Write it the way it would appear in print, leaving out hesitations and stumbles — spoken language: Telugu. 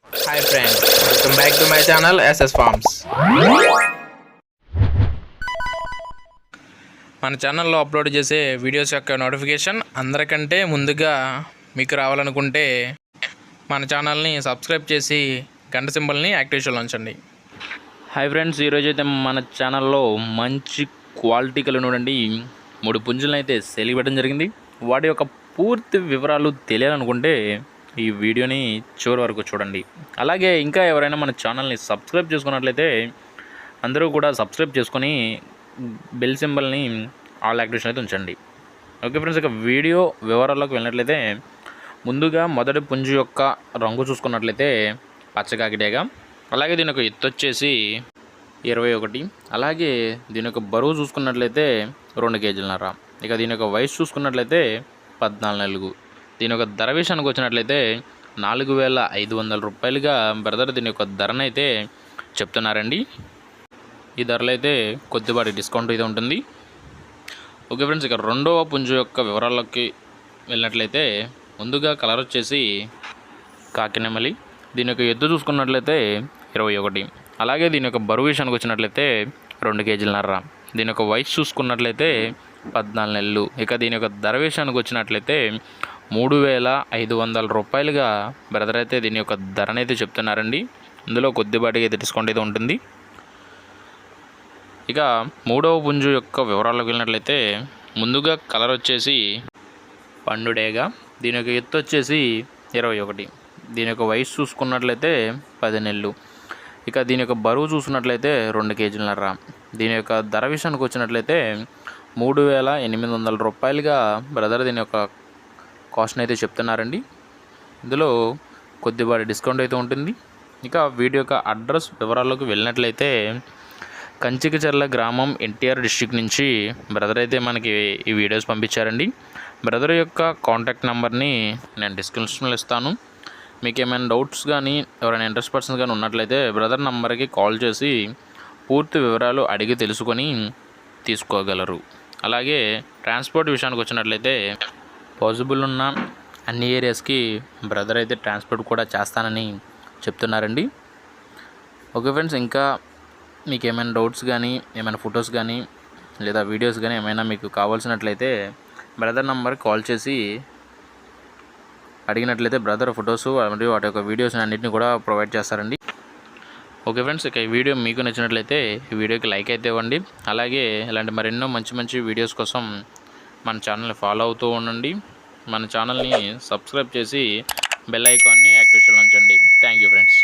Hi friends, welcome back to my channel SS Farms. మన ఛానల్లో అప్లోడ్ చేసే వీడియోస్ యొక్క నోటిఫికేషన్ అందరికంటే ముందుగా మీకు రావాలనుకుంటే మన ఛానల్ని సబ్స్క్రైబ్ చేసి గంట సింబల్ని యాక్టివేషన్లో ఉంచండి. హాయ్ ఫ్రెండ్స్, ఈరోజు అయితే మన ఛానల్లో మంచి క్వాలిటీ కలిగినటువంటి 3 పుంజులను అయితే సేల్ ఇవ్వడం జరిగింది. వాటి యొక్క పూర్తి వివరాలు తెలియాలనుకుంటే ఈ వీడియోని చివరి వరకు చూడండి. అలాగే ఇంకా ఎవరైనా మన ఛానల్ని సబ్స్క్రైబ్ చేసుకున్నట్లయితే అందరూ కూడా సబ్స్క్రైబ్ చేసుకొని బెల్ సింబల్ని ఆల్ యాక్టివేషన్ అయితే ఉంచండి. ఓకే ఫ్రెండ్స్, ఇక వీడియో వివరాల్లోకి వెళ్ళినట్లయితే ముందుగా మొదటి పుంజు యొక్క రంగు చూసుకున్నట్లయితే పచ్చకాకిడేగా, అలాగే దీని యొక్క ఎత్తు వచ్చేసి 21, అలాగే దీని యొక్క బరువు చూసుకున్నట్లయితే 2 కేజీలన్నర. ఇక దీని యొక్క వయసు చూసుకున్నట్లయితే 14 నెలలు. దీని యొక్క ధర విషయానికి వచ్చినట్లయితే 4,500 రూపాయలుగా బ్రదర్ దీని యొక్క ధరనైతే చెప్తున్నారండి. ఈ ధరలు అయితే కొద్దిపాటి డిస్కౌంట్ అయితే ఉంటుంది. ఓకే ఫ్రెండ్స్, ఇక రెండవ పుంజు యొక్క వివరాల్లోకి వెళ్ళినట్లయితే ముందుగా కలర్ వచ్చేసి కాకినెమలి. దీని యొక్క ఎత్తు చూసుకున్నట్లయితే 21, అలాగే దీని యొక్క బరువు విషయానికి వచ్చినట్లయితే 2 కేజీలన్నర. దీని యొక్క వయసు చూసుకున్నట్లయితే 14 నెలలు. ఇక దీని యొక్క ధర విషయానికి వచ్చినట్లయితే 3,500 రూపాయలుగా బ్రదర్ అయితే దీని యొక్క ధరనైతే చెప్తున్నారండి. ఇందులో కొద్దిపాటిగా అయితే డిస్కౌంట్ అయితే ఉంటుంది. ఇక మూడవ పుంజు యొక్క వివరాల్లోకి వెళ్ళినట్లయితే ముందుగా కలర్ వచ్చేసి పండుడేగా. దీని యొక్క ఎత్తు వచ్చేసి 21, దీని యొక్క వయసు చూసుకున్నట్లయితే 10 నెలలు. ఇక దీని యొక్క బరువు చూసుకున్నట్లయితే 2 కేజీలన్నర. దీని యొక్క ధర విషయానికి వచ్చినట్లయితే 3,800 రూపాయలుగా బ్రదర్ దీని యొక్క కాస్ట్ని అయితే చెప్తున్నారండి. ఇందులో కొద్దిపాటి డిస్కౌంట్ అయితే ఉంటుంది. ఇక వీడియో యొక్క అడ్రస్ వివరాల్లోకి వెళ్ళినట్లయితే కంచికచర్ల గ్రామం, ఎన్టీఆర్ డిస్ట్రిక్ట్ నుంచి బ్రదర్ అయితే మనకి ఈ వీడియోస్ పంపించారండి. బ్రదర్ యొక్క కాంటాక్ట్ నెంబర్ని నేను డిస్క్రిప్షన్లో ఇస్తాను. మీకు ఏమైనా డౌట్స్ కానీ ఎవరైనా ఇంట్రెస్ట్ పర్సన్స్ కానీ ఉన్నట్లయితే బ్రదర్ నంబర్కి కాల్ చేసి పూర్తి వివరాలు అడిగి తెలుసుకొని తీసుకోగలరు. అలాగే ట్రాన్స్పోర్ట్ విషయానికి వచ్చినట్లయితే పాసిబుల్ ఉన్న అన్ని ఏరియాస్కి బ్రదర్ అయితే ట్రాన్స్పోర్ట్ కూడా చేస్తానని చెప్తున్నారండి. ఓకే ఫ్రెండ్స్, ఇంకా మీకు ఏమైనా డౌట్స్ కానీ ఏమైనా ఫొటోస్ కానీ లేదా వీడియోస్ కానీ ఏమైనా మీకు కావాల్సినట్లయితే బ్రదర్ నంబర్కి కాల్ చేసి అడిగినట్లయితే బ్రదర్ ఫొటోస్ మరియు వాటి యొక్క వీడియోస్ అన్నింటినీ కూడా ప్రొవైడ్ చేస్తారండి. ఓకే ఫ్రెండ్స్, ఇక ఈ వీడియో మీకు నచ్చినట్లయితే ఈ వీడియోకి లైక్ అయితే ఇవ్వండి. అలాగే ఇలాంటి మరెన్నో మంచి మంచి వీడియోస్ కోసం మన ఛానల్ని ఫాలో అవుతూ ఉండండి. మన ఛానల్ని సబ్స్క్రైబ్ చేసి బెల్ ఐకాన్ని యాక్టివేషన్లో ఉంచండి. Thank you friends.